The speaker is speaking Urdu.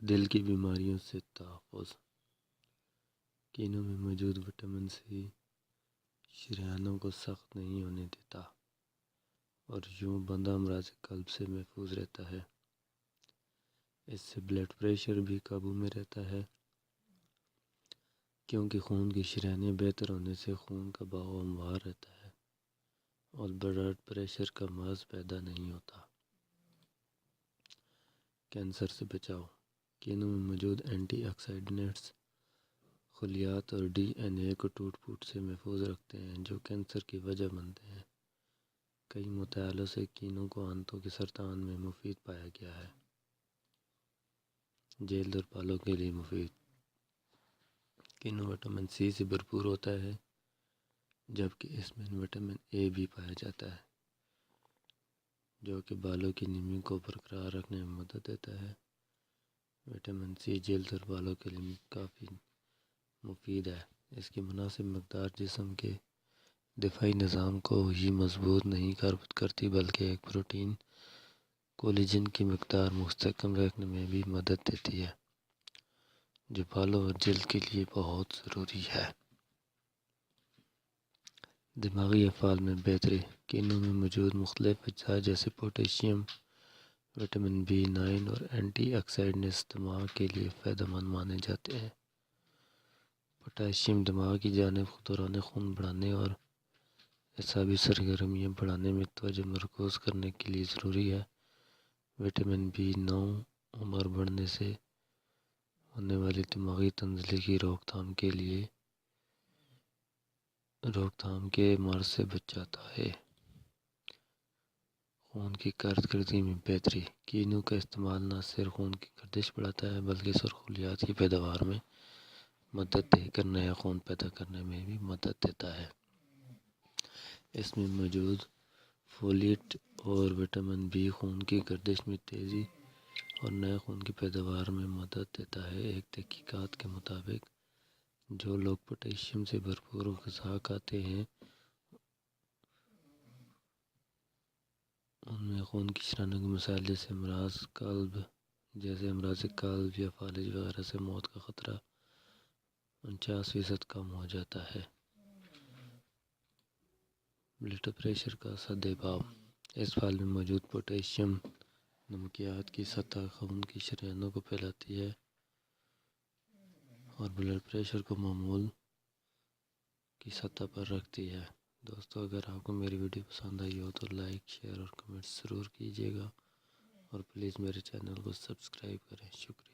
دل کی بیماریوں سے تحفظ۔ کینو میں موجود وٹامن سی شریانوں کو سخت نہیں ہونے دیتا اور یوں بندہ امراض قلب سے محفوظ رہتا ہے۔ اس سے بلڈ پریشر بھی قابو میں رہتا ہے، کیونکہ خون کی شریانیں بہتر ہونے سے خون کا بہاؤ ہموار رہتا ہے اور بلڈ پریشر کا مرض پیدا نہیں ہوتا۔ کینسر سے بچاؤ۔ کینو میں موجود اینٹی آکسیڈنٹس خلیات اور ڈی این اے کو ٹوٹ پھوٹ سے محفوظ رکھتے ہیں، جو کینسر کی وجہ بنتے ہیں۔ کئی مطالعوں سے کینو کو آنتوں کے سرطان میں مفید پایا گیا ہے۔ جلد اور بالوں کے لیے مفید۔ کینو وٹامن سی سے بھرپور ہوتا ہے، جبکہ اس میں وٹامن اے بھی پایا جاتا ہے، جو کہ بالوں کی نمی کو برقرار رکھنے میں مدد دیتا ہے۔ وٹامن سی جلد اور بالوں کے لیے کافی مفید ہے۔ اس کی مناسب مقدار جسم کے دفاعی نظام کو ہی مضبوط نہیں کرتی بلکہ ایک پروٹین کولیجن کی مقدار مستحکم رکھنے میں بھی مدد دیتی ہے، جو بالوں اور جلد کے لیے بہت ضروری ہے۔ دماغی افعال میں بہتری۔ کینو میں موجود مختلف اجزاء جیسے پوٹاشیم، وٹامن B9 اور اینٹی آکسیڈنٹس دماغ کے لیے فائدہ مند مانے جاتے ہیں۔ پوٹاشیم دماغ کی جانب دوران خون بڑھانے اور اعصابی سرگرمیاں بڑھانے میں توجہ مرکوز کرنے کے لیے ضروری ہے۔ وٹامن B9 عمر بڑھنے سے ہونے والی دماغی تنزلی کی روک تھام کے مرض سے بچاتا ہے۔ خون کی کارکردگی میں بہتری۔ کینو کا استعمال نہ صرف خون کی گردش بڑھاتا ہے بلکہ سرخولیات کی پیداوار میں مدد دے کر نیا خون پیدا کرنے میں بھی مدد دیتا ہے۔ اس میں موجود فولیٹ اور وٹامن B خون کی گردش میں تیزی اور نئے خون کی پیداوار میں مدد دیتا ہے۔ ایک تحقیقات کے مطابق جو لوگ پوٹاشیم سے بھرپور غذا کھاتے ہیں ان میں خون کی شریانوں کے مسائل جیسے امراض قلب یا فالج وغیرہ سے موت کا خطرہ 49% کم ہو جاتا ہے۔ بلڈ پریشر کا سدباب۔ اس پھل میں موجود پوٹاشیم نمکیات کی سطح خون کی شریانوں کو پھیلاتی ہے اور بلڈ پریشر کو معمول کی سطح پر رکھتی ہے۔ دوستو، اگر آپ کو میری ویڈیو پسند آئی ہو تو لائک، شیئر اور کمنٹ ضرور کیجیے گا اور پلیز میرے چینل کو سبسکرائب کریں۔ شکریہ۔